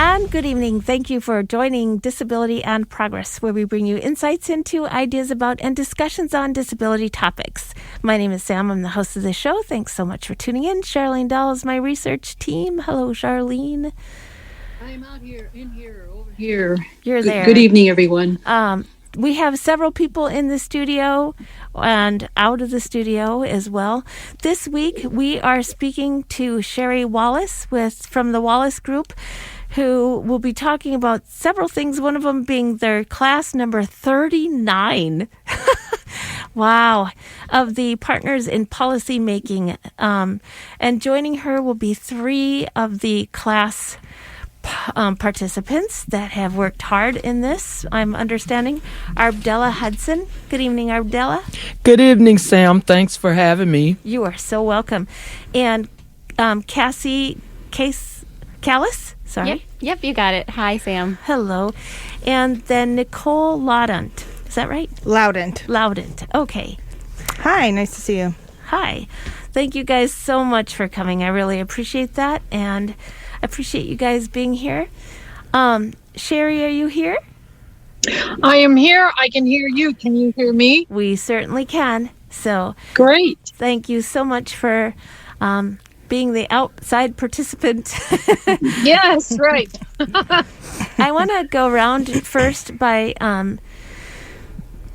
And good evening. Thank you for joining Disability and Progress, where we bring you insights into ideas about and discussions on disability topics. My name is Sam. I'm the host of the show. Thanks so much for tuning in. Charlene Dahl is my research team. Hello, Charlene. I'm out here, over here. You're there. Good evening, everyone. We have several people in the studio and out of the studio as well. This week, we are speaking to Sherie Wallace from the Wallace Group, who will be talking about several things, one of them being their class number 39. Wow. Of the Partners in Policymaking. And joining her will be three of the class participants that have worked hard in this, I'm understanding. Arbdella Hudson. Good evening, Arbdella. Good evening, Sam. Thanks for having me. You are so welcome. And Cassie Kallis. Sorry. Yep, you got it. Hi, Sam. Hello. And then Nicole Laudont. Is that right? Loudont. Okay. Hi, nice to see you. Hi. Thank you guys so much for coming. I really appreciate that, and I appreciate you guys being here. Sherie, are you here? I am here. I can hear you. Can you hear me? We certainly can. So great. Thank you so much for being the outside participant. Yes, right. I want to go around first by,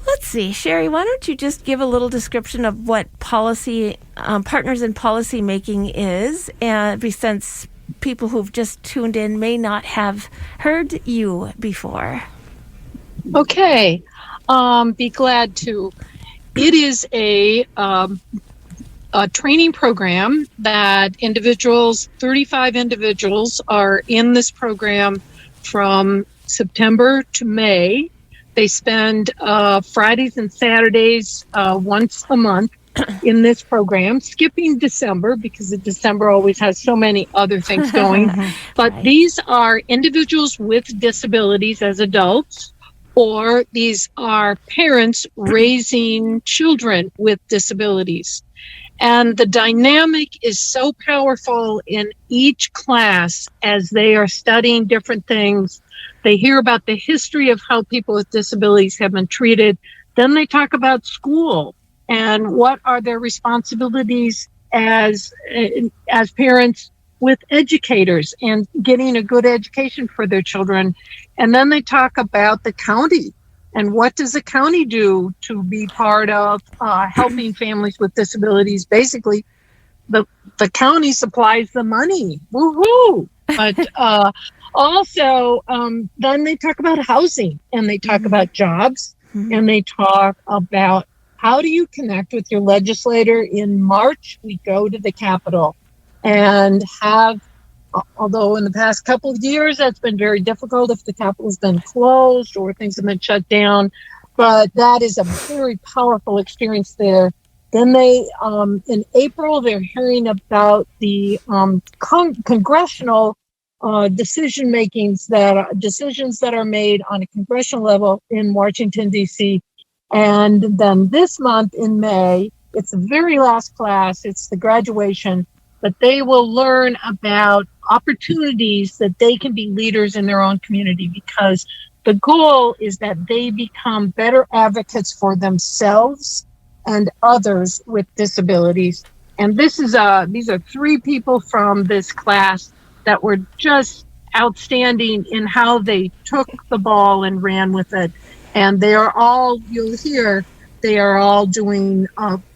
let's see, Sherie, why don't you just give a little description of what Partners in Policymaking is, since people who've just tuned in may not have heard you before. Okay. Be glad to. It is a training program that 35 individuals are in this program from September to May. They spend Fridays and Saturdays once a month in this program, skipping December because December always has so many other things going. But Right. These are individuals with disabilities as adults, or these are parents raising children with disabilities. And the dynamic is so powerful in each class as they are studying different things. They hear about the history of how people with disabilities have been treated. Then they talk about school and what are their responsibilities as parents with educators and getting a good education for their children. And then they talk about the county and what does the county do to be part of helping families with disabilities. Basically, the county supplies the money. Woohoo! But also, then they talk about housing and they talk about jobs and they talk about how do you connect with your legislator. In March, we go to the Capitol and although in the past couple of years, that's been very difficult if the Capitol's been closed or things have been shut down, but that is a very powerful experience there. Then in April, they're hearing about the congressional decisions that are made on a congressional level in Washington, D.C. And then this month in May, it's the very last class, it's the graduation, but they will learn about opportunities that they can be leaders in their own community, because the goal is that they become better advocates for themselves and others with disabilities. And these are three people from this class that were just outstanding in how they took the ball and ran with it. And they are all, you'll hear, they are all doing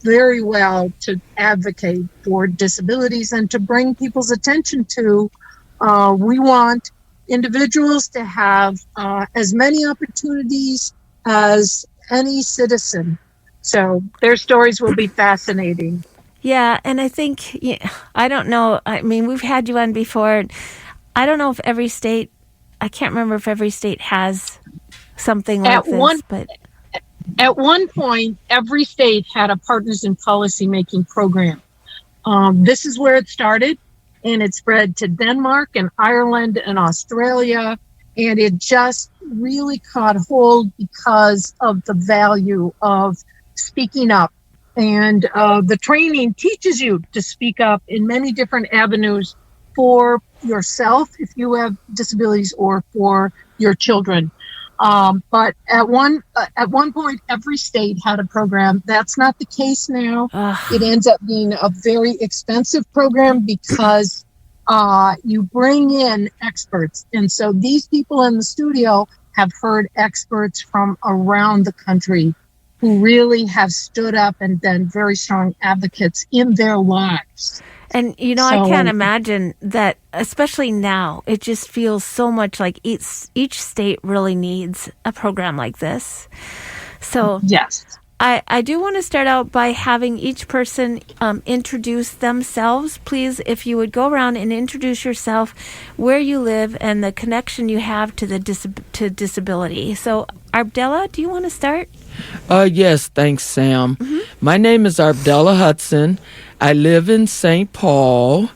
very well to advocate for disabilities and to bring people's attention to, we want individuals to have as many opportunities as any citizen. So their stories will be fascinating. Yeah, and I think, I don't know, I mean, we've had you on before. I don't know if every state, I can't remember if every state has something like but at one point, every state had a Partners in Policymaking program. This is where it started, and it spread to Denmark and Ireland and Australia, and it just really caught hold because of the value of speaking up. And the training teaches you to speak up in many different avenues for yourself if you have disabilities or for your children. But at one point, every state had a program. That's not the case now. It ends up being a very expensive program because you bring in experts. And so these people in the studio have heard experts from around the country who really have stood up and been very strong advocates in their lives. And, I can't imagine that, especially now, it just feels so much like each state really needs a program like this. So yes. I do want to start out by having each person introduce themselves. Please, if you would go around and introduce yourself, where you live, and the connection you have to the disability. So, Arbdella, do you want to start? Yes, thanks, Sam. My name is Arbdella Hudson. I live in St. Paul,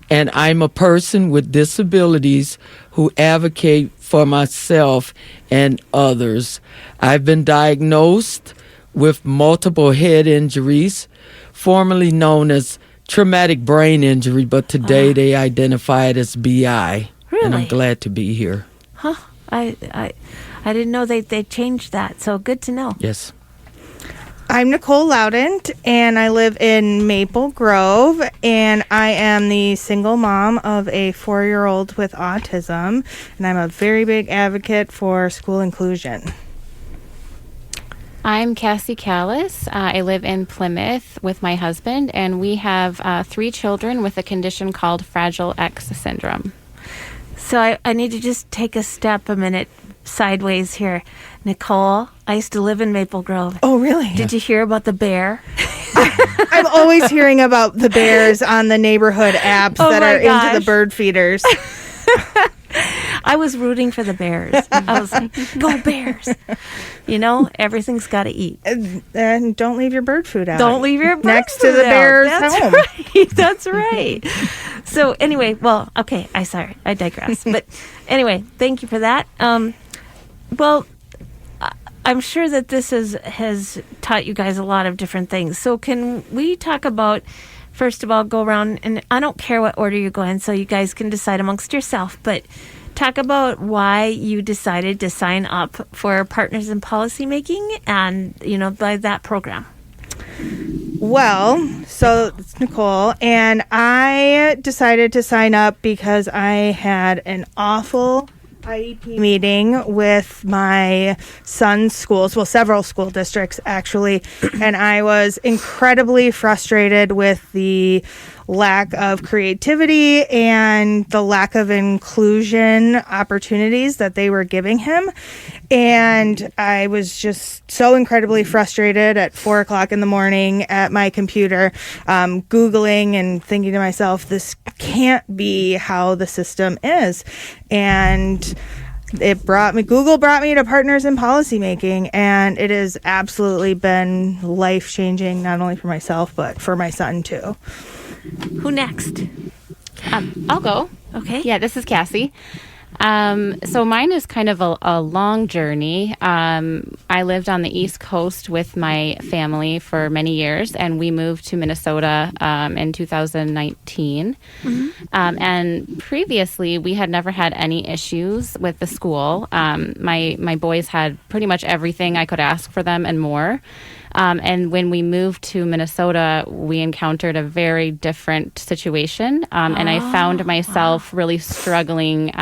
and I'm a person with disabilities who advocate for myself and others. I've been diagnosed with multiple head injuries, formerly known as traumatic brain injury, but today they identify it as BI. Really? And I'm glad to be here. Huh. I didn't know they changed that, so good to know. Yes. I'm Nicole Loudon, and I live in Maple Grove, and I am the single mom of a 4-year-old with autism, and I'm a very big advocate for school inclusion. I'm Cassie Kallis. I live in Plymouth with my husband, and we have 3 children with a condition called Fragile X syndrome. So I need to just take a minute sideways here. Nicole, I used to live in Maple Grove. Oh, really? Did you hear about the bear? I'm always hearing about the bears on the neighborhood apps that are into the bird feeders. I was rooting for the bears. I was like, go bears. Everything's got to eat. And don't leave your bird food out. Don't leave your bird next food to the bear's That's home. Right. That's right. So anyway, I digress. But anyway, thank you for that. I'm sure that this has taught you guys a lot of different things. So can we talk about, first of all, go around, and I don't care what order you go in, so you guys can decide amongst yourself, but talk about why you decided to sign up for Partners in Policymaking and, by that program. Well, so it's Nicole, and I decided to sign up because I had an awful IEP meeting with my son's schools, several school districts actually, and I was incredibly frustrated with the lack of creativity and the lack of inclusion opportunities that they were giving him. And I was just so incredibly frustrated at 4:00 in the morning at my computer, Googling and thinking to myself, this can't be how the system is. And Google brought me to Partners in Policymaking, and it has absolutely been life-changing, not only for myself, but for my son, too. Who next? I'll go. Okay. Yeah, this is Cassie. So mine is kind of a long journey. I lived on the East Coast with my family for many years, and we moved to Minnesota in 2019. And previously, we had never had any issues with the school. My boys had pretty much everything I could ask for them and more. And when we moved to Minnesota, we encountered a very different situation. And I found myself really struggling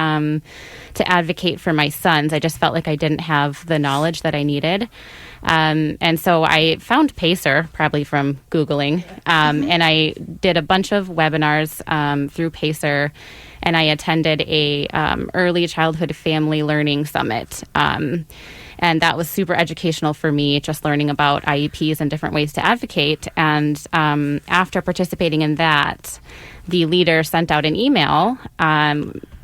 to advocate for my sons. I just felt like I didn't have the knowledge that I needed. And so I found Pacer, probably from Googling, and I did a bunch of webinars through Pacer, and I attended a early childhood family learning summit. And that was super educational for me, just learning about IEPs and different ways to advocate. And after participating in that, the leader sent out an email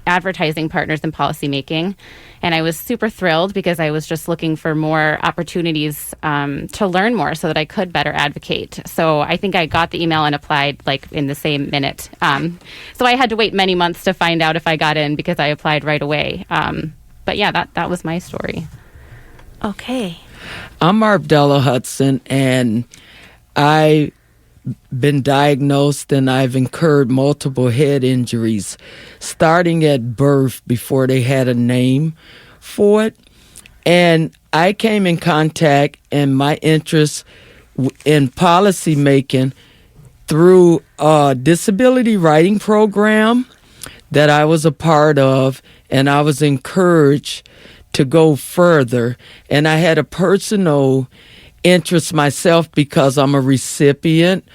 advertising Partners in Policymaking. And I was super thrilled because I was just looking for more opportunities to learn more so that I could better advocate. So I think I got the email and applied like in the same minute. So I had to wait many months to find out if I got in because I applied right away. But yeah, that was my story. Okay. I'm Arbdella Hudson, and I been diagnosed and I've incurred multiple head injuries, starting at birth before they had a name for it. And I came in contact and my interest in policymaking through a disability writing program that I was a part of, and I was encouraged to go further. And I had a personal interest myself because I'm a recipient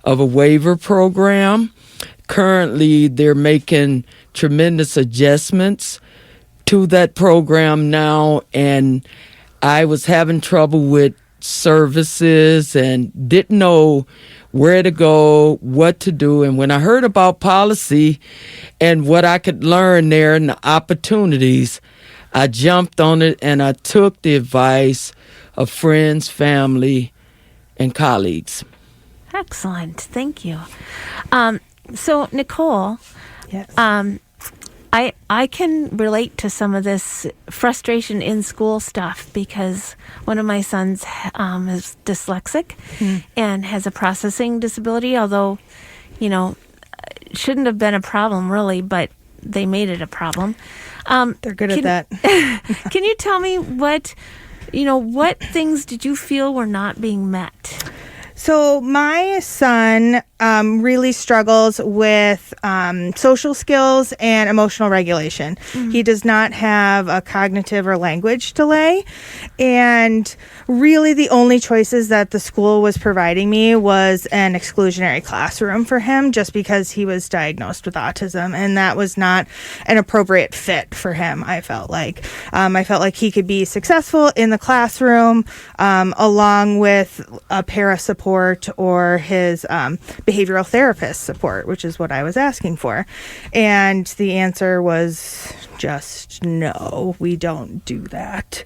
of a waiver program. Currently, they're making tremendous adjustments to that program now, and I was having trouble with services and didn't know where to go, what to do. And when I heard about policy and what I could learn there and the opportunities, I jumped on it and I took the advice of friends, family, and colleagues. Excellent. Thank you. So, Nicole, Yes. I can relate to some of this frustration in school stuff because one of my sons is dyslexic and has a processing disability, although, it shouldn't have been a problem really, but they made it a problem. They're good at that. Can you tell me what things did you feel were not being met? So my son really struggles with social skills and emotional regulation. He does not have a cognitive or language delay. And really the only choices that the school was providing me was an exclusionary classroom for him just because he was diagnosed with autism. And that was not an appropriate fit for him, I felt like. I felt like he could be successful in the classroom along with a para support or his behavioral therapist support, which is what I was asking for. And the answer was just no, we don't do that.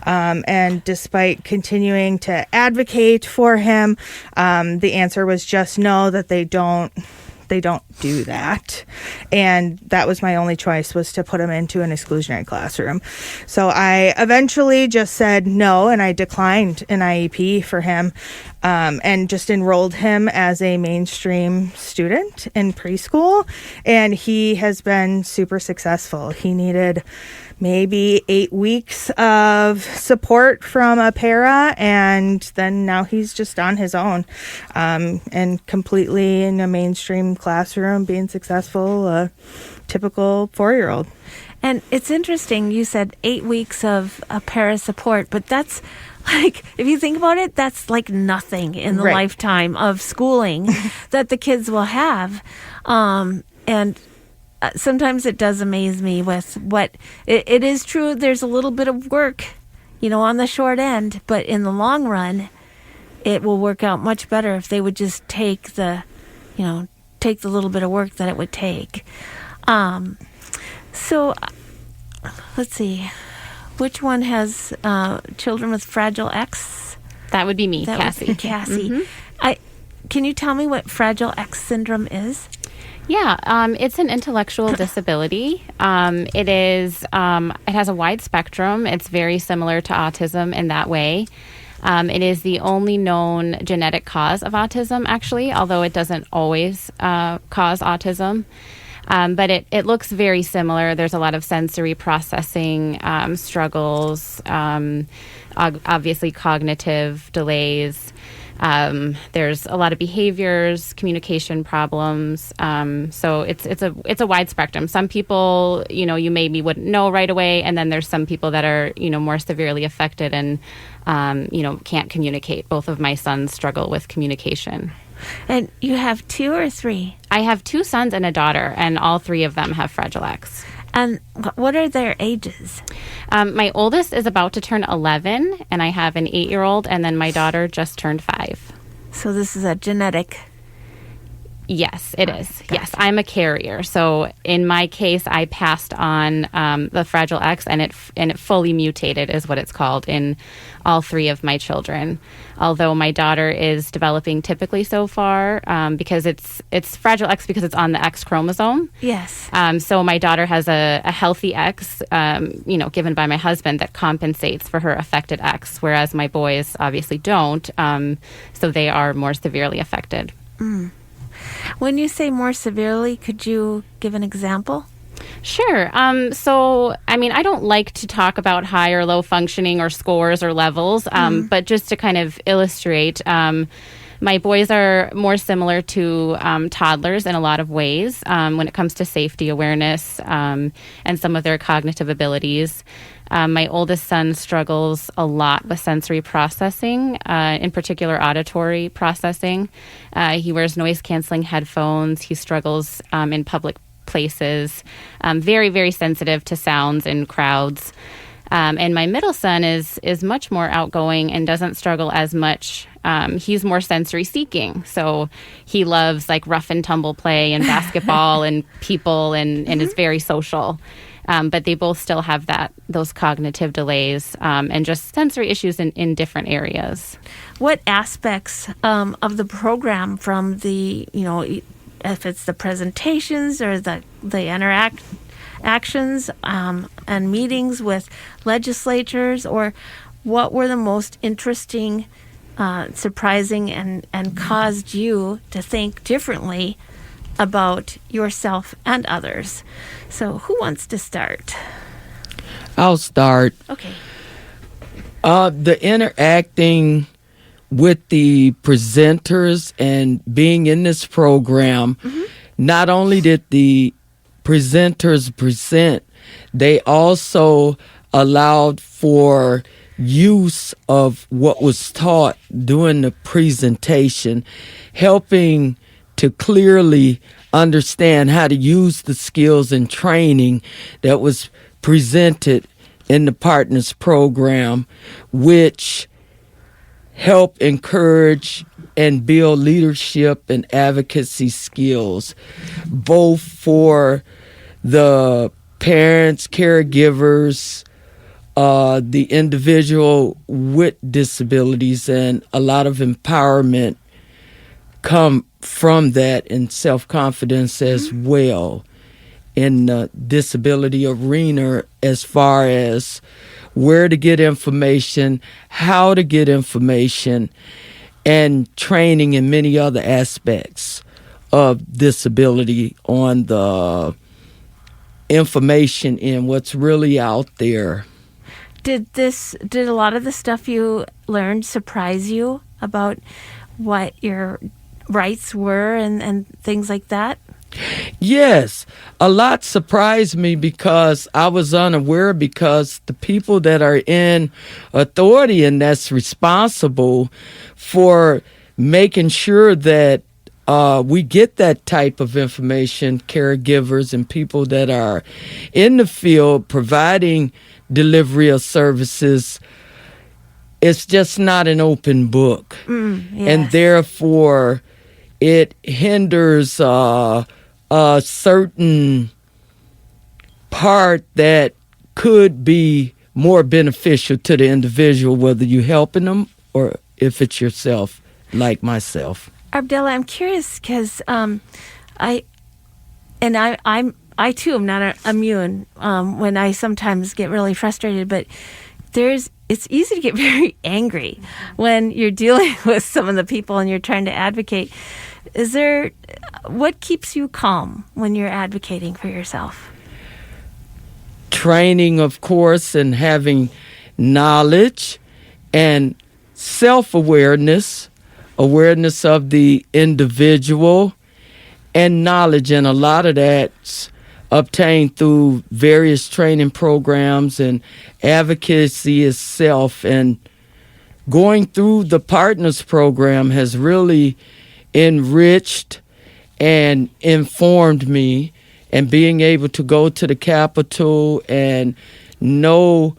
And despite continuing to advocate for him, the answer was just no, that they don't do that. And that was my only choice, was to put him into an exclusionary classroom. So I eventually just said no, and I declined an IEP for him and just enrolled him as a mainstream student in preschool. And he has been super successful. He needed maybe 8 weeks of support from a para, and then now he's just on his own and completely in a mainstream classroom being successful, a typical 4-year-old. And it's interesting, you said 8 weeks of a para support, but that's like, if you think about it, that's like nothing in the lifetime of schooling that the kids will have. And sometimes it does amaze me with what it is true. There's a little bit of work, on the short end, but in the long run, it will work out much better if they would just take the little bit of work that it would take. So let's see, which one has children with Fragile X? That would be me, That Cassie. would be Cassie. Can you tell me what Fragile X syndrome is? Yeah, it's an intellectual disability. It has a wide spectrum. It's very similar to autism in that way. It is the only known genetic cause of autism, actually, although it doesn't always cause autism. But it looks very similar. There's a lot of sensory processing struggles, obviously cognitive delays. There's a lot of behaviors, communication problems. So it's a wide spectrum. Some people, you maybe wouldn't know right away, and then there's some people that are, more severely affected and, can't communicate. Both of my sons struggle with communication. And you have 2 or 3? I have 2 sons and a daughter, and all 3 of them have Fragile X. And what are their ages? My oldest is about to turn 11, and I have an 8-year-old, and then my daughter just turned 5. So this is a genetic. Yes, it is. Gotcha. Yes, I'm a carrier. So in my case, I passed on the Fragile X, and it fully mutated, is what it's called, in all 3 of my children. Although my daughter is developing typically so far, because it's Fragile X because it's on the X chromosome. Yes. So my daughter has a healthy X, given by my husband, that compensates for her affected X, whereas my boys obviously don't. So they are more severely affected. When you say more severely, could you give an example? Sure. So, I mean, I don't like to talk about high or low functioning or scores or levels, but just to kind of illustrate, my boys are more similar to toddlers in a lot of ways when it comes to safety awareness and some of their cognitive abilities. My oldest son struggles a lot with sensory processing, in particular auditory processing. He wears noise-canceling headphones. He struggles in public places, very, very sensitive to sounds in crowds. And my middle son is much more outgoing and doesn't struggle as much. He's more sensory seeking. So he loves like rough and tumble play and basketball and people and is very social. But they both still have those cognitive delays and just sensory issues in different areas. What aspects of the program, from the, if it's the presentations or the actions and meetings with legislatures, or what were the most interesting, surprising, and caused you to think differently about yourself and others? So who wants to start? I'll start. Okay. The interacting with the presenters and being in this program, not only did the presenters present, they also allowed for use of what was taught during the presentation, helping to clearly understand how to use the skills and training that was presented in the Partners program, which help encourage and build leadership and advocacy skills, both for the parents, caregivers, the individual with disabilities, and a lot of empowerment come from that, and self-confidence as well in the disability arena, as far as where to get information, how to get information, and training in many other aspects of disability on the information in what's really out there. Did a lot of the stuff you learned surprise you about what your rights were and things like that? Yes, a lot surprised me because I was unaware, because the people that are in authority and that's responsible for making sure that we get that type of information, caregivers and people that are in the field providing delivery of services, it's just not an open book. Yes. And therefore it hinders a certain part that could be more beneficial to the individual, whether you're helping them or if it's yourself, like myself. Arbdella, I'm curious because I too am not immune when I sometimes get really frustrated, but it's easy to get very angry when you're dealing with some of the people and you're trying to advocate. What keeps you calm when you're advocating for yourself? Training, of course, and having knowledge and self-awareness, awareness of the individual, and knowledge. And a lot of that's obtained through various training programs and advocacy itself. And going through the Partners program has really enriched and informed me, and being able to go to the Capitol and know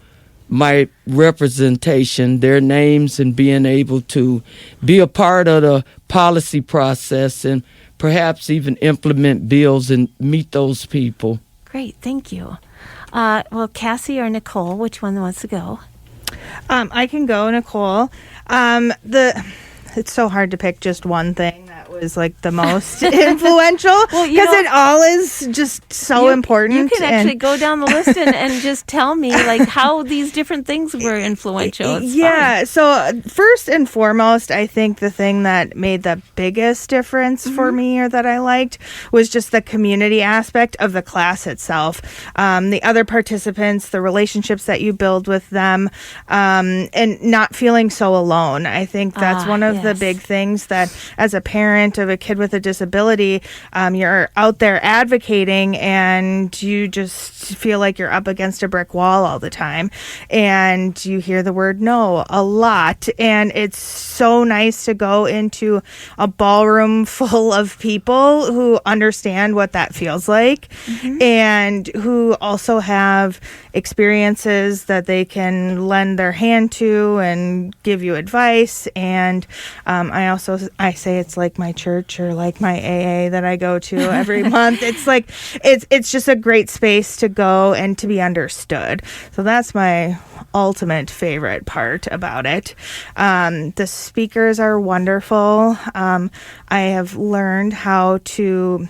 my representation, their names, and being able to be a part of the policy process and perhaps even implement bills and meet those people. Great, thank you. Well, Cassie or Nicole, which one wants to go? I can go, Nicole. It's so hard to pick just one thing that was like the most influential, because it all is just so important. You can actually go down the list and just tell me like how these different things were influential. It's fine. So first and foremost, I think the thing that made the biggest difference for me, or that I liked, was just the community aspect of the class itself. The other participants, the relationships that you build with them, and not feeling so alone. I think that's one of the big things that, as a parent of a kid with a disability, you're out there advocating and you just feel like you're up against a brick wall all the time. And you hear the word no a lot. And it's so nice to go into a ballroom full of people who understand what that feels like, and who also have experiences that they can lend their hand to and give you advice. And I say it's like my church, or like my AA that I go to every month. It's like it's just a great space to go and to be understood. So that's my ultimate favorite part about it. The speakers are wonderful. I have learned how to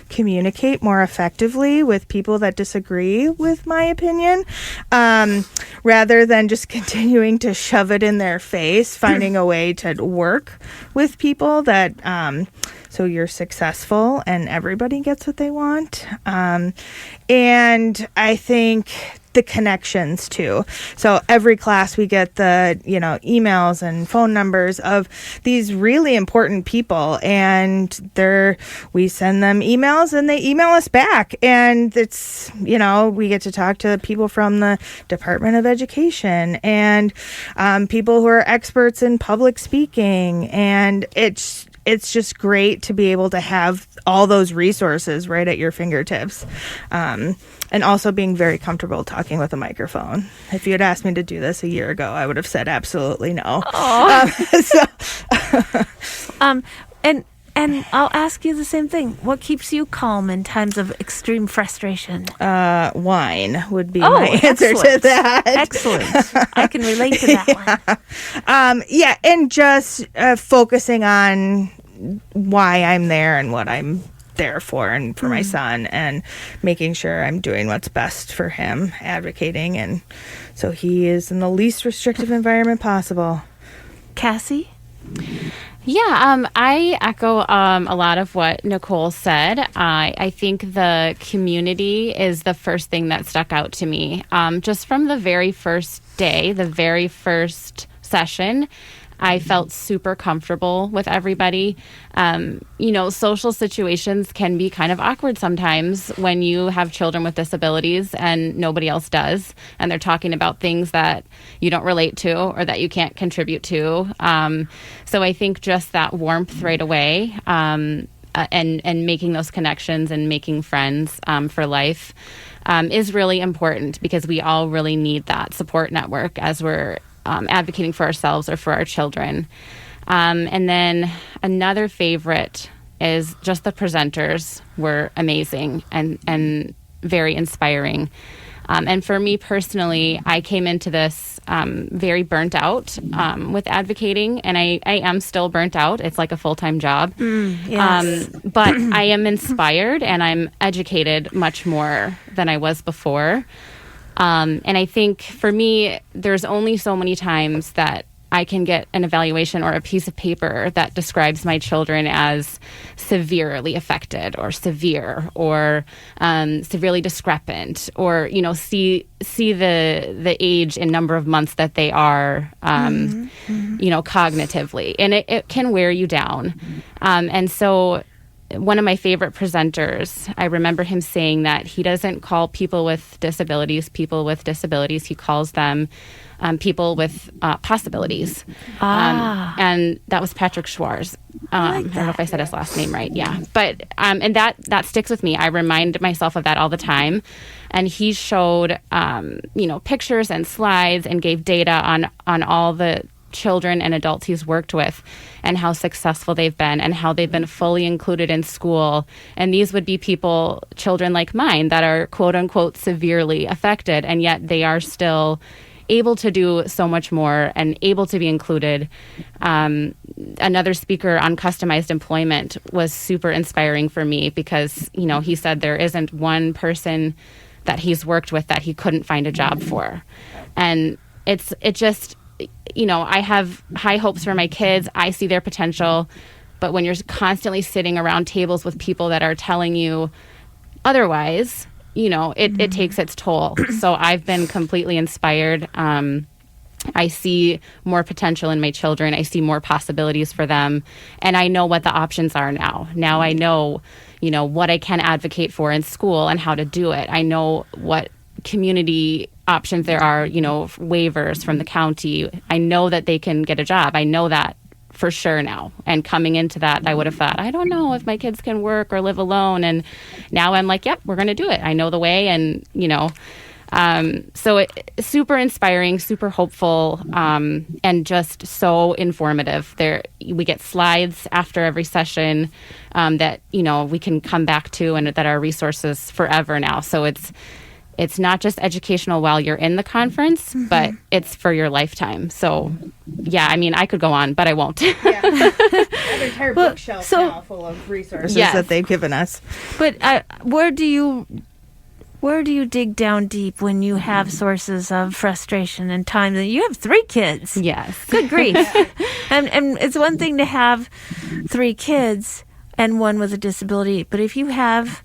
communicate more effectively with people that disagree with my opinion, rather than just continuing to shove it in their face, finding a way to work with people that so you're successful and everybody gets what they want. And I think the connections too. So every class we get the, emails and phone numbers of these really important people, and we send them emails and they email us back. And it's, we get to talk to people from the Department of Education and people who are experts in public speaking. And it's just great to be able to have all those resources right at your fingertips. And also being very comfortable talking with a microphone. If you had asked me to do this a year ago, I would have said absolutely no. And I'll ask you the same thing. What keeps you calm in times of extreme frustration? Wine would be my answer to that. Excellent. I can relate to that one. And just focusing on why I'm there and what I'm there for, and for my son, and making sure I'm doing what's best for him, advocating, and so he is in the least restrictive environment possible. Cassie? Yeah, I echo a lot of what Nicole said. I think the community is the first thing that stuck out to me. Just from the very first day, the very first session, I felt super comfortable with everybody. Social situations can be kind of awkward sometimes when you have children with disabilities and nobody else does, and they're talking about things that you don't relate to or that you can't contribute to. So I think just that warmth right away, and making those connections and making friends for life is really important, because we all really need that support network as we're advocating for ourselves or for our children. And then another favorite is just the presenters were amazing and very inspiring. And for me personally, I came into this very burnt out with advocating, and I am still burnt out. It's like a full-time job. Yes. But I am inspired and I'm educated much more than I was before. And I think for me, there's only so many times that I can get an evaluation or a piece of paper that describes my children as severely affected or severe or severely discrepant, or see the age and number of months that they are, cognitively, and it can wear you down. And so one of my favorite presenters, I remember him saying that he doesn't call people with disabilities. He calls them people with possibilities. And that was Patrick Schwartz. I don't know if I said his last name right. Yeah. But and that sticks with me. I remind myself of that all the time. And he showed pictures and slides and gave data on all the children and adults he's worked with and how successful they've been and how they've been fully included in school. And these would be children like mine, that are quote unquote severely affected, and yet they are still able to do so much more and able to be included. Another speaker on customized employment was super inspiring for me because, he said there isn't one person that he's worked with that he couldn't find a job for. And it just, I have high hopes for my kids. I see their potential. But when you're constantly sitting around tables with people that are telling you otherwise, it takes its toll. So I've been completely inspired. I see more potential in my children. I see more possibilities for them. And I know what the options are now. Now I know, what I can advocate for in school and how to do it. I know what community options there are, waivers from the county. I know that they can get a job. I know that for sure now. And coming into that, I would have thought, I don't know if my kids can work or live alone. And now I'm like, yep, we're going to do it. I know the way. And, so super inspiring, super hopeful, and just so informative. We get slides after every session that, we can come back to and that are resources forever now. So it's not just educational while you're in the conference, but it's for your lifetime. So, yeah, I could go on, but I won't. Yeah. An entire bookshelf now full of resources that they've given us. But where do you dig down deep when you have sources of frustration and time? That you have 3 kids. Yes. Good grief. And it's one thing to have 3 kids and one with a disability, but if you have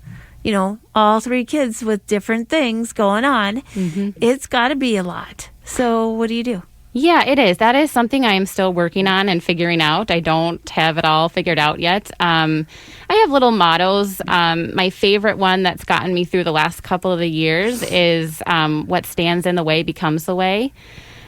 all 3 kids with different things going on, it's got to be a lot. So what do you do? Yeah, it is. That is something I am still working on and figuring out. I don't have it all figured out yet. I have little mottos. My favorite one that's gotten me through the last couple of the years is what stands in the way becomes the way.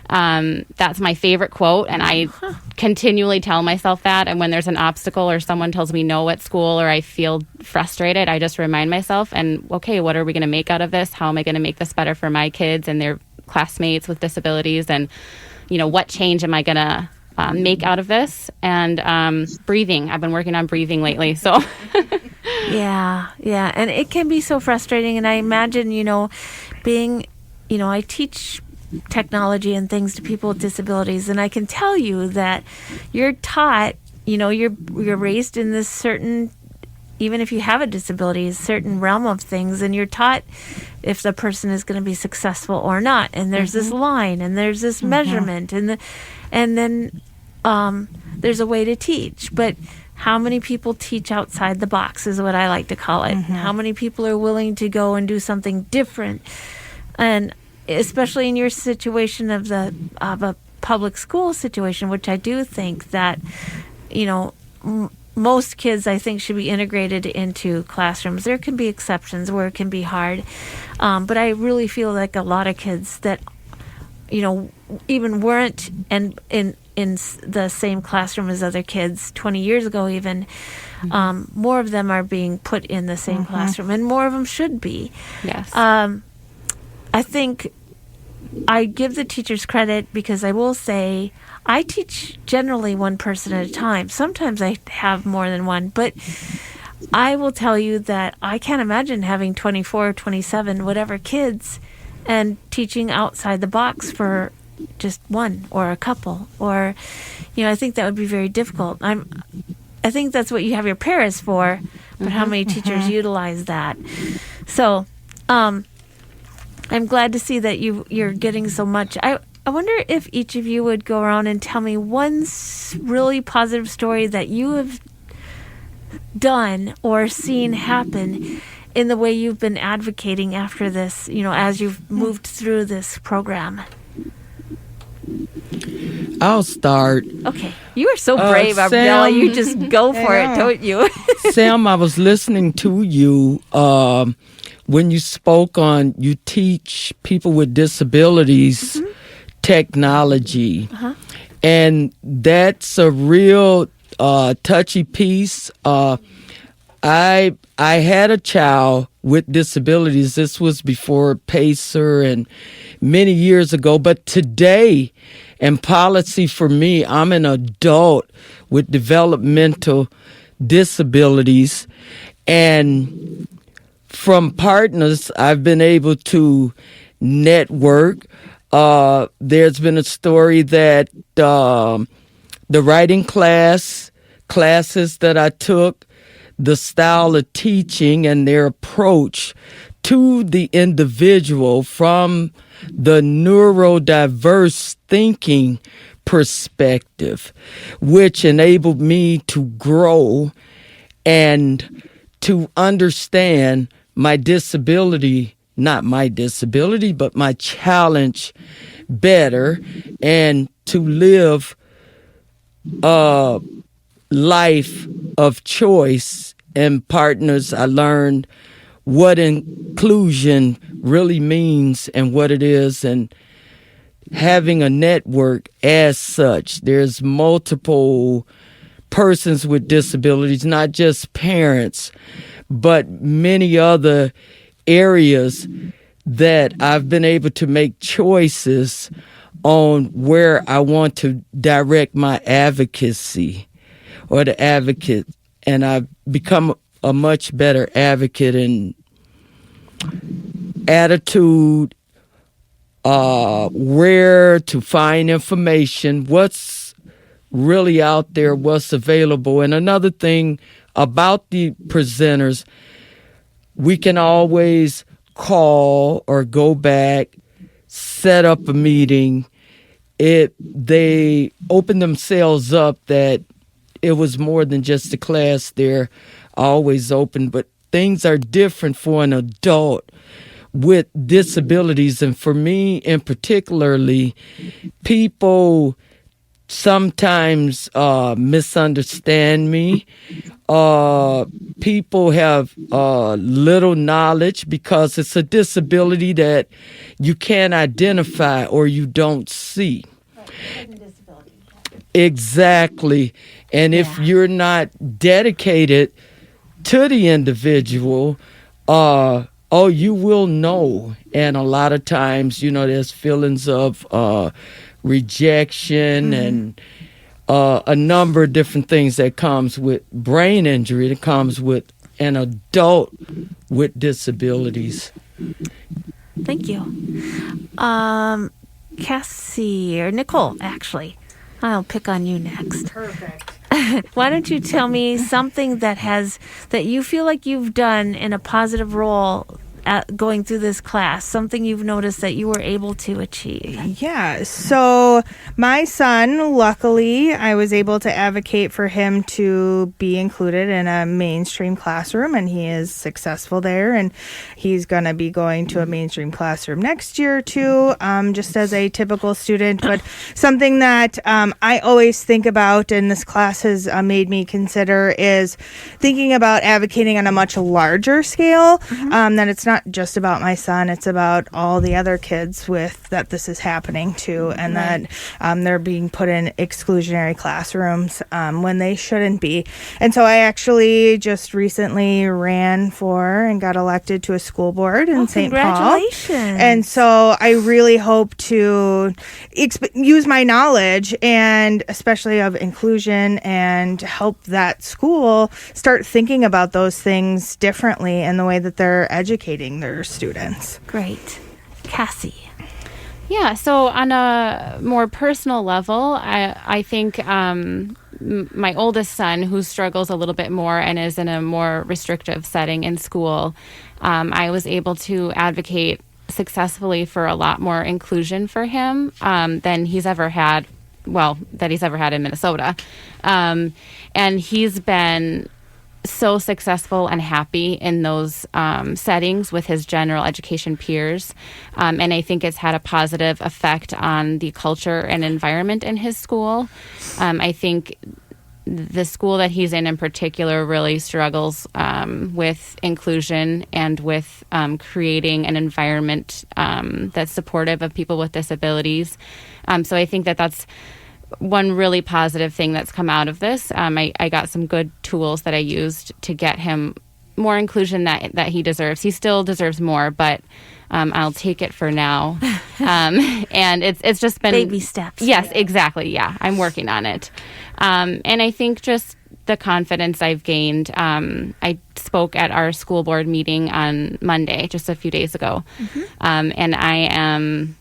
That's my favorite quote, and I continually tell myself that. And when there's an obstacle or someone tells me no at school or I feel frustrated, I just remind myself, and okay, what are we going to make out of this? How am I going to make this better for my kids and their classmates with disabilities? And, what change am I going to make out of this? And breathing. I've been working on breathing lately, so... Yeah. And it can be so frustrating. And I imagine, being, I teach technology and things to people with disabilities, and I can tell you that you're taught, you're raised in this certain, even if you have a disability, a certain realm of things, and you're taught if the person is going to be successful or not. And there's this line, and there's this measurement, and then there's a way to teach. But how many people teach outside the box is what I like to call it. How many people are willing to go and do something different? And especially in your situation of a public school situation, which I do think that, most kids, I think, should be integrated into classrooms. There can be exceptions where it can be hard. But I really feel like a lot of kids that, even weren't in the same classroom as other kids 20 years ago even, more of them are being put in the same classroom, and more of them should be. Yes. I think I give the teachers credit because I will say I teach generally one person at a time. Sometimes I have more than one, but I will tell you that I can't imagine having 24, 27, whatever kids and teaching outside the box for just one or a couple. Or, I think that would be very difficult. I think that's what you have your paras for, but how many teachers utilize that? So, I'm glad to see that you're getting so much. I wonder if each of you would go around and tell me one really positive story that you have done or seen happen in the way you've been advocating after this, as you've moved through this program. I'll start. Okay. You are so brave, Arbdella. Sam, You just go for it, don't you? Sam, I was listening to you when you spoke on you teach people with disabilities technology. And that's a real touchy piece. I had a child with disabilities. This was before Pacer and many years ago. But today, in policy for me, I'm an adult with developmental disabilities. And from partners, I've been able to network. There's been a story that the writing classes that I took, the style of teaching and their approach to the individual from the neurodiverse thinking perspective, which enabled me to grow and to understand my disability, not my disability, but my challenge better, and to live a life of choice and partners. I learned what inclusion really means and what it is, and having a network as such. There's multiple persons with disabilities, not just parents, but many other areas that I've been able to make choices on where I want to direct my advocacy or the advocate. And I've become a much better advocate in attitude, where to find information, what's really out there, what's available. And another thing about the presenters, we can always call or go back, set up a meeting. They open themselves up that it was more than just a class. They're always open, but things are different for an adult with disabilities. And for me in particularly, people sometimes misunderstand me. People have little knowledge because it's a disability that you can't identify or you don't see. Exactly. And if you're not dedicated to the individual, you will know. And a lot of times, there's feelings of rejection and a number of different things that comes with brain injury, that comes with an adult with disabilities. Thank you. Cassie, or Nicole, actually. I'll pick on you next. Perfect. Why don't you tell me something that you feel like you've done in a positive role going through this class, something you've noticed that you were able to achieve? Yeah, so my son, luckily, I was able to advocate for him to be included in a mainstream classroom, and he is successful there, and he's going to be going to a mainstream classroom next year too, just as a typical student. But something that I always think about, and this class has made me consider, is thinking about advocating on a much larger scale, that it's not just about my son, it's about all the other kids that this is happening to, and that they're being put in exclusionary classrooms when they shouldn't be. And so I actually just recently ran for and got elected to a school board in St. Paul. Congratulations. And so I really hope to use my knowledge, and especially of inclusion, and help that school start thinking about those things differently in the way that they're educating their students. Great. Cassie. Yeah, so on a more personal level, I think my oldest son, who struggles a little bit more and is in a more restrictive setting in school, I was able to advocate successfully for a lot more inclusion for him than he's ever had, in Minnesota. And he's been so successful and happy in those settings with his general education peers. And I think it's had a positive effect on the culture and environment in his school. I think the school that he's in particular really struggles with inclusion and with creating an environment that's supportive of people with disabilities. So I think that's one really positive thing that's come out of this. I got some good tools that I used to get him more inclusion that he deserves. He still deserves more, but I'll take it for now. And it's just been baby steps. Yes, exactly. Yeah, I'm working on it. And I think just the confidence I've gained. I spoke at our school board meeting on Monday, just a few days ago. And I am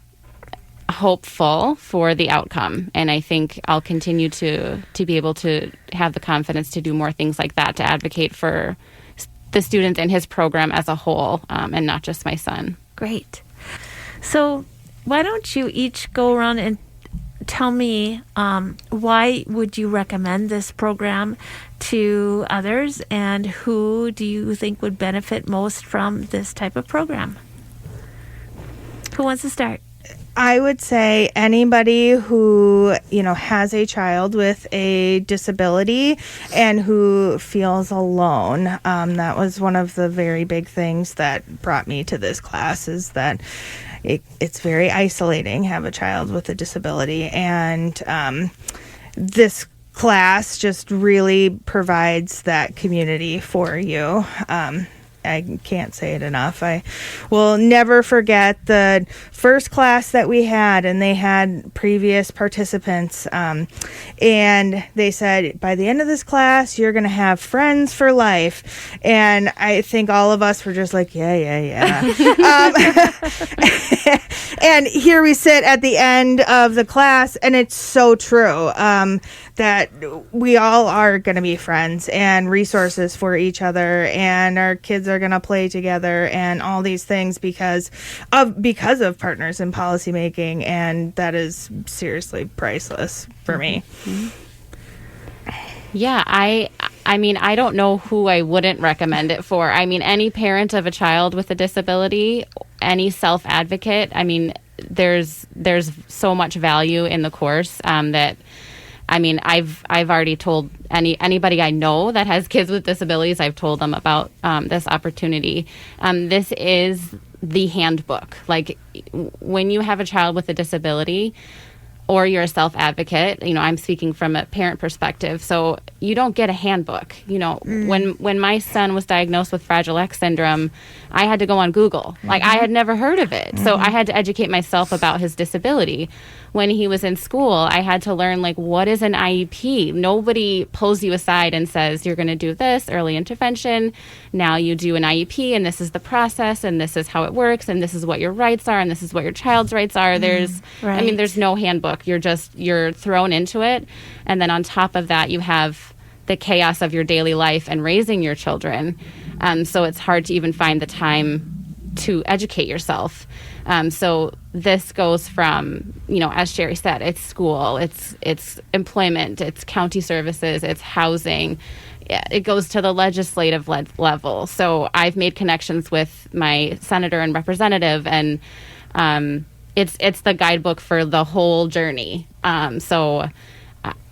hopeful for the outcome. And I think I'll continue to be able to have the confidence to do more things like that, to advocate for the student and his program as a whole, and not just my son. Great. So why don't you each go around and tell me why would you recommend this program to others, and who do you think would benefit most from this type of program? Who wants to start? I would say anybody who, has a child with a disability and who feels alone. That was one of the very big things that brought me to this class, is that it's very isolating, have a child with a disability. And this class just really provides that community for you. I can't say it enough. I will never forget the first class that we had, and they had previous participants, and they said, by the end of this class, you're going to have friends for life. And I think all of us were just like, yeah. And here we sit at the end of the class, and it's so true, that we all are going to be friends and resources for each other, and our kids are going to play together and all these things because of Partners in Policymaking, and that is seriously priceless for me. Yeah, I mean, I don't know who I wouldn't recommend it for. I mean, any parent of a child with a disability, any self-advocate, I mean, there's so much value in the course that, I mean, I've already told anybody I know that has kids with disabilities, I've told them about this opportunity. This is the handbook. Like, when you have a child with a disability, or you're a self-advocate, I'm speaking from a parent perspective, so you don't get a handbook. When my son was diagnosed with Fragile X syndrome, I had to go on Google. Like, I had never heard of it. So I had to educate myself about his disability. When he was in school, I had to learn, like, what is an IEP? Nobody pulls you aside and says, you're going to do this, early intervention. Now you do an IEP, and this is the process, and this is how it works, and this is what your rights are, and this is what your child's rights are. There's no handbook. You're thrown into it. And then on top of that, you have the chaos of your daily life and raising your children. So it's hard to even find the time to educate yourself. So this goes from, as Sherie said, it's school, it's employment, it's county services, it's housing. It goes to the legislative level. So I've made connections with my senator and representative, and it's the guidebook for the whole journey. So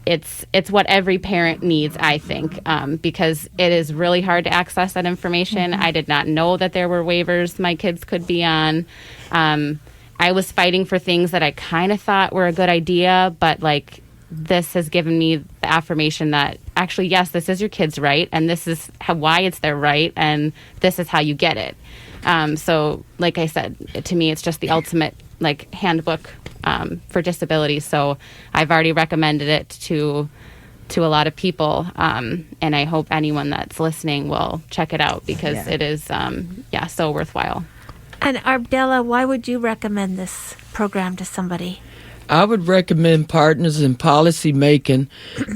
it's what every parent needs, I think, because it is really hard to access that information. I did not know that there were waivers my kids could be on. I was fighting for things that I kind of thought were a good idea, but this has given me the affirmation that actually, yes, this is your kid's right, and this is why it's their right, and this is how you get it. So like I said, to me, it's just the ultimate handbook for disabilities. So I've already recommended it to a lot of people, and I hope anyone that's listening will check it out, because it is so worthwhile. And Arbdella, why would you recommend this program to somebody? I would recommend Partners in Policymaking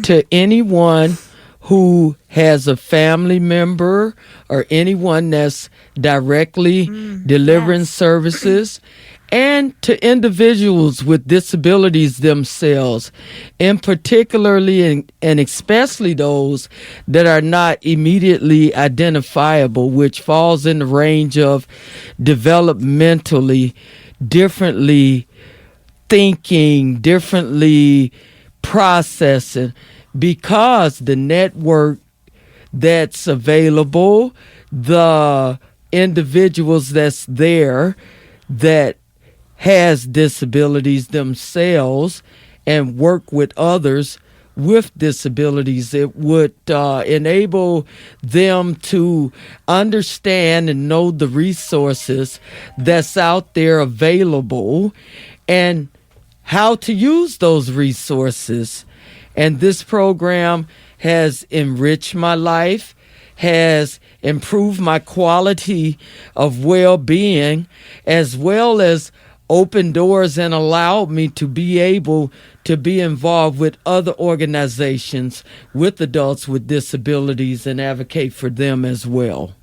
to anyone who has a family member or anyone that's directly delivering services, and to individuals with disabilities themselves, and particularly and especially those that are not immediately identifiable, which falls in the range of developmentally, differently thinking, differently processing, because the network that's available, the individuals that's there that has disabilities themselves and work with others with disabilities, it would enable them to understand and know the resources that's out there available and how to use those resources. And this program has enriched my life, has improved my quality of well-being, as well as opened doors and allowed me to be able to be involved with other organizations with adults with disabilities and advocate for them as well.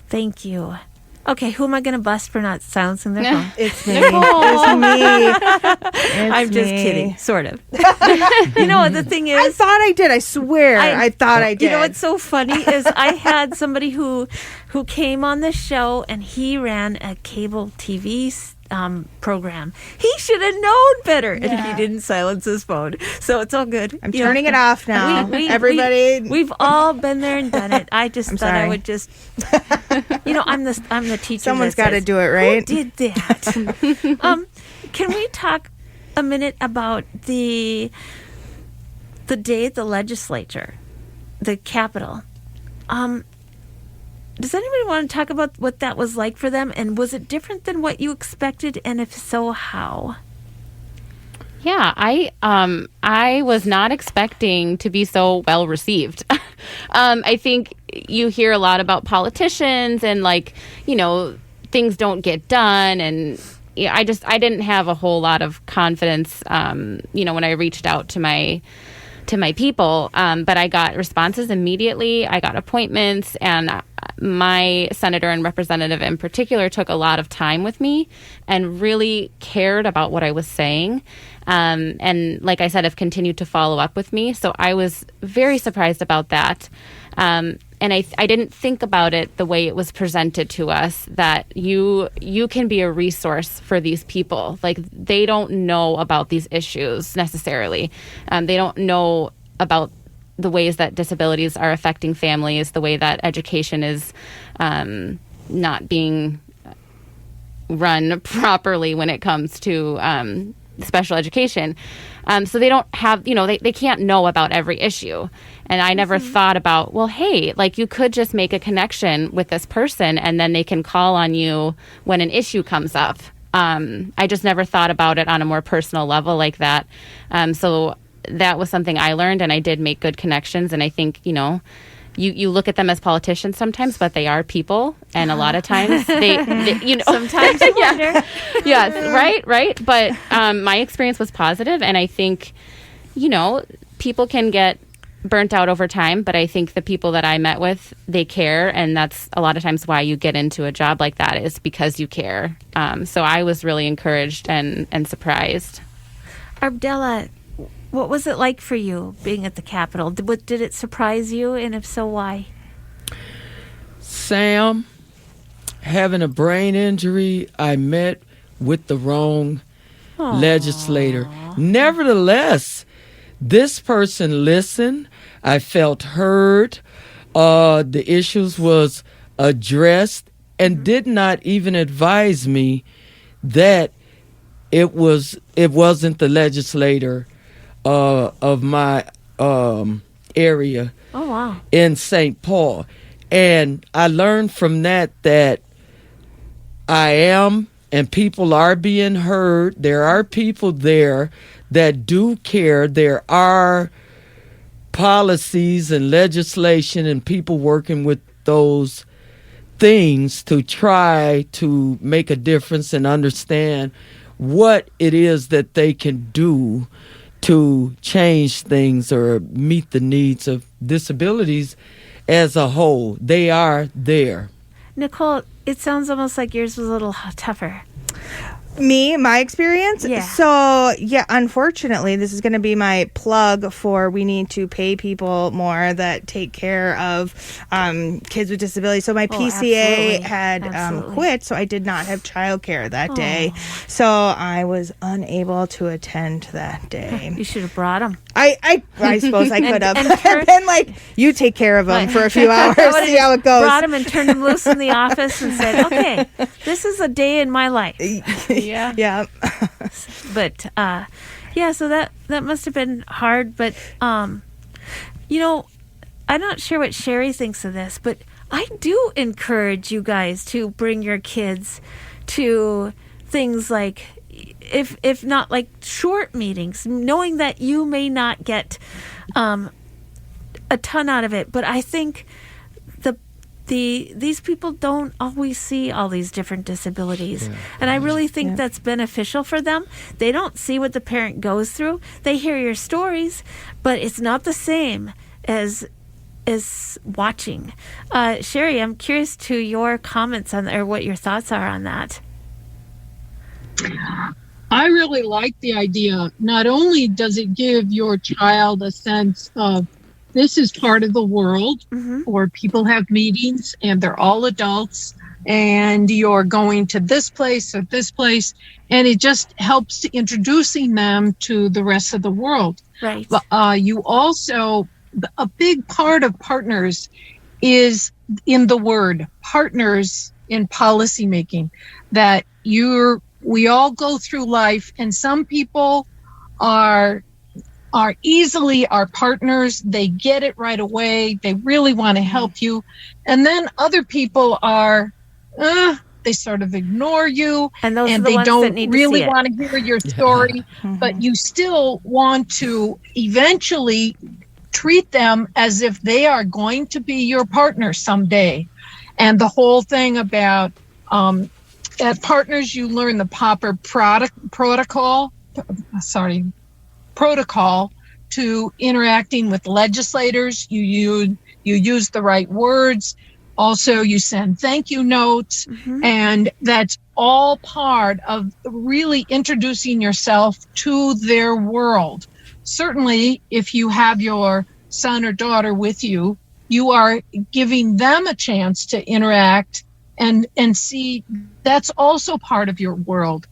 Thank you. Okay, who am I going to bust for not silencing their phone? It's me. It's me. I'm just kidding, sort of. You know what the thing is? I thought I did. I swear. I thought I did. You know what's so funny is I had somebody who came on the show, and he ran a cable TV program. He should have known better, and he didn't silence his phone. So it's all good. I'm turning it off now. Everybody, we've all been there and done it. I just thought I sorry. would just, I'm the teacher. Someone's got to do it, Who right? did that? Can we talk a minute about the day at the legislature, the Capitol? Does anybody want to talk about what that was like for them? And was it different than what you expected? And if so, how? Yeah, I was not expecting to be so well received. I think you hear a lot about politicians and things don't get done, and I didn't have a whole lot of confidence when I reached out to my people, but I got responses immediately. I got appointments, and my senator and representative in particular took a lot of time with me and really cared about what I was saying. And like I said, have continued to follow up with me. So I was very surprised about that. And I didn't think about it the way it was presented to us, that you can be a resource for these people. Like, they don't know about these issues necessarily. They don't know about the ways that disabilities are affecting families, the way that education is not being run properly when it comes to special education. So they don't have, they can't know about every issue. And I never thought about, well, hey, you could just make a connection with this person and then they can call on you when an issue comes up. I just never thought about it on a more personal level like that. So that was something I learned, and I did make good connections. And I think, you look at them as politicians sometimes, but they are people. And a lot of times they sometimes you wonder. Yes, right. But my experience was positive, and I think, people can get burnt out over time, but I think the people that I met with, they care, and that's a lot of times why you get into a job like that, is because you care. So I was really encouraged and surprised. Arbdella, what was it like for you being at the Capitol? Did it surprise you, and if so, why? Sam, having a brain injury, I met with the wrong legislator. Nevertheless, this person listened. I felt heard. The issues was addressed, and did not even advise me that it wasn't the legislator of my area in St. Paul. And I learned from that I am, and people are being heard. There are people there that do care. There are policies and legislation and people working with those things to try to make a difference and understand what it is that they can do to change things or meet the needs of disabilities as a whole. They are there. Nicole, it sounds almost like yours was a little tougher. My experience? Yeah. So, unfortunately, this is going to be my plug for we need to pay people more that take care of kids with disabilities. So my PCA had quit, so I did not have childcare that day. So I was unable to attend that day. You should have brought them. I suppose I could have. And been like, you take care of them for a few hours, see how it goes. Brought them and turned them loose in the office and said, okay, this is a day in my life. Yeah. But, so that must have been hard. But, I'm not sure what Sherie thinks of this, but I do encourage you guys to bring your kids to things like, if not like short meetings, knowing that you may not get a ton out of it. But I think these people don't always see all these different disabilities. And I really think that's beneficial for them. They don't see what the parent goes through. They hear your stories, but it's not the same as watching. Sherie, I'm curious to your comments on, or what your thoughts are on that. I really like the idea. Not only does it give your child a sense of this is part of the world, or people have meetings and they're all adults and you're going to this place or this place, and it just helps introducing them to the rest of the world. Right. You also, a big part of partners is in the word partners in policymaking, that we all go through life, and some people are easily our partners. They get it right away. They really want to help you. And then other people are, they sort of ignore you, and those and are the they ones don't that need really to see want to hear your story, but you still want to eventually treat them as if they are going to be your partner someday. And the whole thing about at Partners, you learn the proper protocol to interacting with legislators. You use the right words. Also, you send thank you notes, and that's all part of really introducing yourself to their world. Certainly, if you have your son or daughter with you, you are giving them a chance to interact and see that's also part of your world.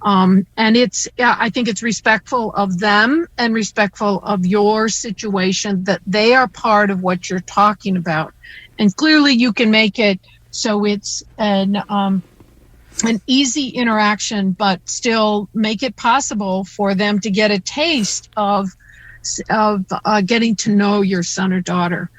And I think it's respectful of them and respectful of your situation, that they are part of what you're talking about. And clearly you can make it so it's an easy interaction, but still make it possible for them to get a taste of getting to know your son or daughter.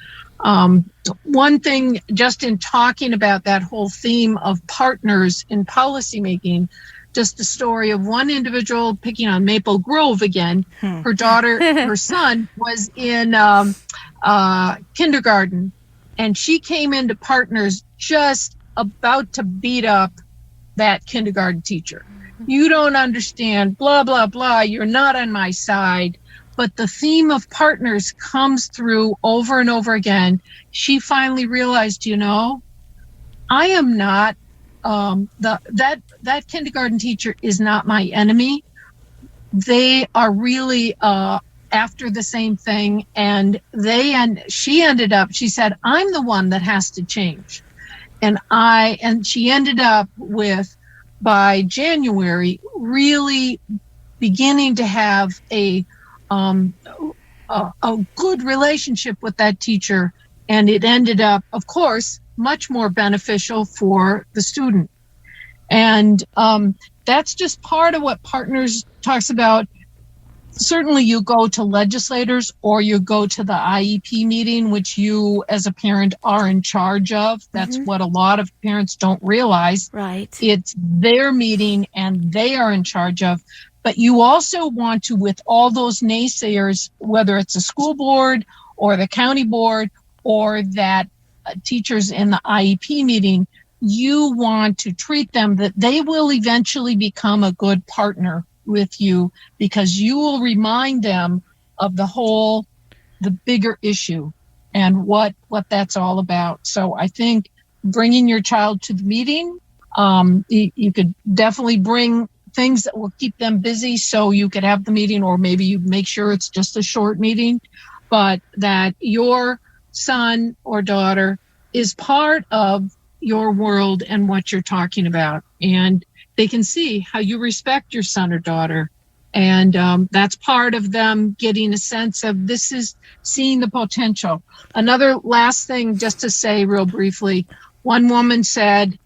One thing, just in talking about that whole theme of partners in policymaking, just the story of one individual, picking on Maple Grove again. Her son was in kindergarten, and she came into Partners just about to beat up that kindergarten teacher. You don't understand, blah, blah, blah. You're not on my side. But the theme of Partners comes through over and over again. She finally realized, I am not, that kindergarten teacher is not my enemy. They are really after the same thing. And she ended up, she said, I'm the one that has to change. And she ended up with, by January, really beginning to have a good relationship with that teacher, and it ended up, of course, much more beneficial for the student. And that's just part of what Partners talks about. Certainly you go to legislators or you go to the IEP meeting, which you as a parent are in charge of. That's what a lot of parents don't realize. Right. It's their meeting and they are in charge of. But you also want to, with all those naysayers, whether it's a school board or the county board or that teachers in the IEP meeting, you want to treat them that they will eventually become a good partner with you, because you will remind them of the bigger issue and what that's all about. So I think bringing your child to the meeting, you could definitely bring things that will keep them busy so you could have the meeting, or maybe you make sure it's just a short meeting, but that your son or daughter is part of your world and what you're talking about. And they can see how you respect your son or daughter. And that's part of them getting a sense of this is seeing the potential. Another last thing just to say real briefly, one woman said,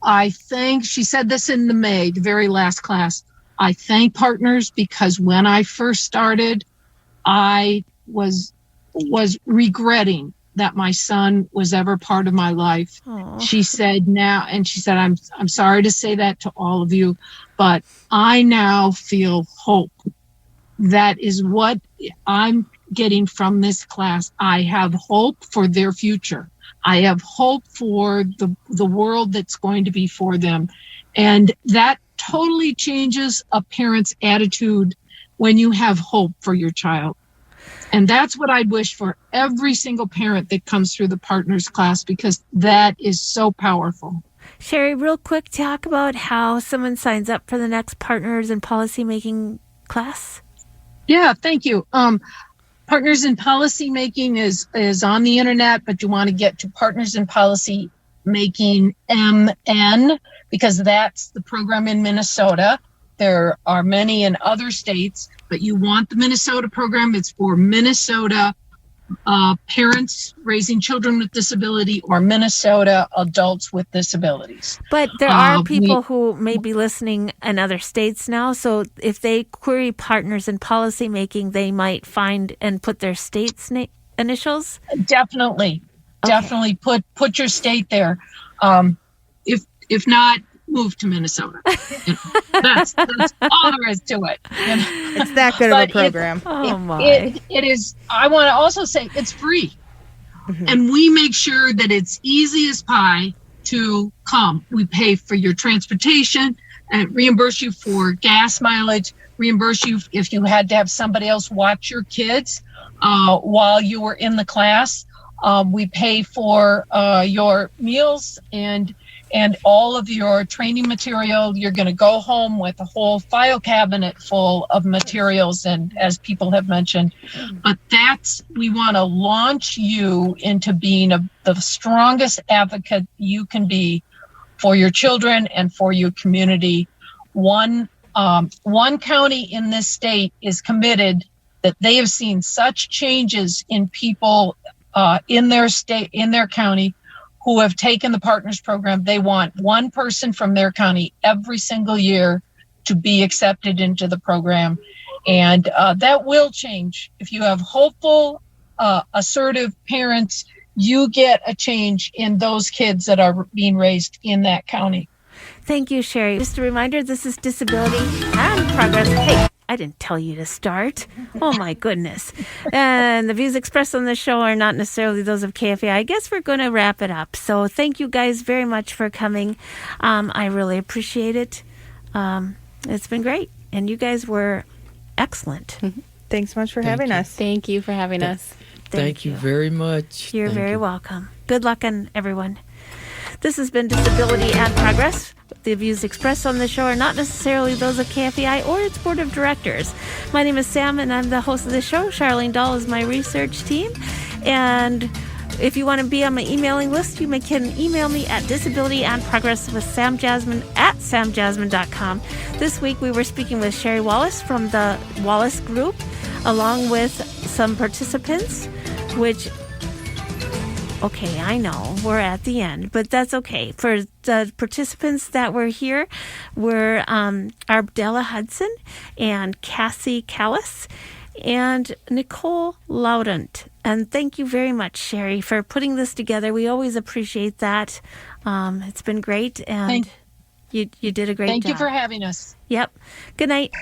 she said this in the very last class, I thank Partners because when I first started, I was regretting that my son was ever part of my life. Aww. She said I'm sorry to say that to all of you, but I now feel hope. That is what I'm getting from this class. I have hope for their future. I have hope for the world that's going to be for them. And that totally changes a parent's attitude when you have hope for your child. And that's what I'd wish for every single parent that comes through the partners class, because that is so powerful. Sherie, real quick, talk about how someone signs up for the next Partners in Policymaking class. Yeah, thank you. Partners in Policymaking is on the internet, but you want to get to Partners in Policymaking MN, because that's the program in Minnesota. There are many in other states, but you want the Minnesota program. It's for Minnesota parents raising children with disability or Minnesota adults with disabilities. But there are people who may be listening in other states now. So if they query Partners in Policymaking, they might find and put their state's initials. Definitely. Okay. Definitely put your state there. If not, move to Minnesota. That's all there is to it. It's that good of a program. It is. I want to also say it's free. Mm-hmm. And we make sure that it's easy as pie to come. We pay for your transportation and reimburse you for gas mileage, reimburse you if you had to have somebody else watch your kids while you were in the class. We pay for your meals and all of your training material. You're going to go home with a whole file cabinet full of materials, and as people have mentioned. But we want to launch you into being the strongest advocate you can be for your children and for your community. One county in this state is committed that they have seen such changes in people in their state, in their county, who have taken the Partners program. They want one person from their county every single year to be accepted into the program. And that will change. If you have hopeful, assertive parents, you get a change in those kids that are being raised in that county. Thank you, Sherie. Just a reminder, this is Disability and Progress. Hey, I didn't tell you to start. Oh, my goodness. And the views expressed on this show are not necessarily those of KFAI. I guess we're going to wrap it up. So thank you guys very much for coming. I really appreciate it. It's been great. And you guys were excellent. Thanks so much for having us. Thank you for having us. Thank you very much. You're very welcome. Good luck on everyone. This has been Disability and Progress. The views expressed on the show are not necessarily those of KFAI or its board of directors. My name is Sam, and I'm the host of the show. Charlene Dahl is my research team. And if you want to be on my emailing list, you can email me at disabilityandprogress with Sam Jasmine at samjasmine.com. This week we were speaking with Sherie Wallace from the Wallace Group, along with some participants, which... Okay, I know we're at the end, but that's okay. For the participants that were here were Arbdella Hudson and Cassie Kallis and Nicole Laudont. And thank you very much, Sherie, for putting this together. We always appreciate that. It's been great, and you did a great job. Thank you for having us. Yep. Good night.